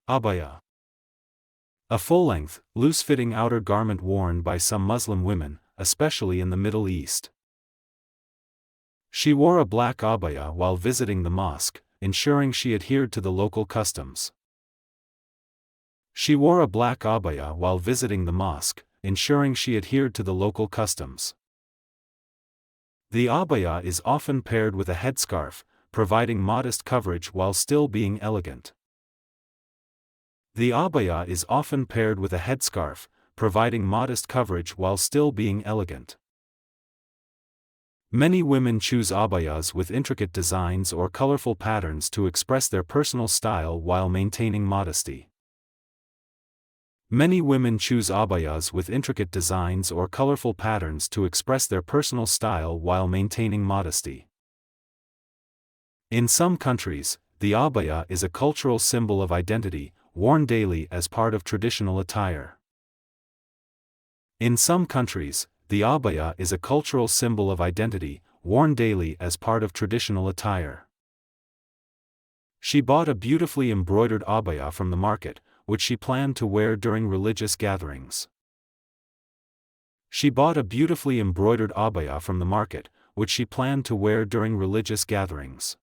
Abaya. A full-length, loose-fitting outer garment worn by some Muslim women, especially in the Middle East. She wore a black abaya while visiting the mosque, ensuring she adhered to the local customs. She wore a black abaya while visiting the mosque, ensuring she adhered to the local customs. The abaya is often paired with a headscarf, providing modest coverage while still being elegant. The abaya is often paired with a headscarf, providing modest coverage while still being elegant. Many women choose abayas with intricate designs or colorful patterns to express their personal style while maintaining modesty. Many women choose abayas with intricate designs or colorful patterns to express their personal style while maintaining modesty. In some countries, the abaya is a cultural symbol of identity, worn daily as part of traditional attire. In some countries, the abaya is a cultural symbol of identity, worn daily as part of traditional attire. She bought a beautifully embroidered abaya from the market, which she planned to wear during religious gatherings. She bought a beautifully embroidered abaya from the market, which she planned to wear during religious gatherings.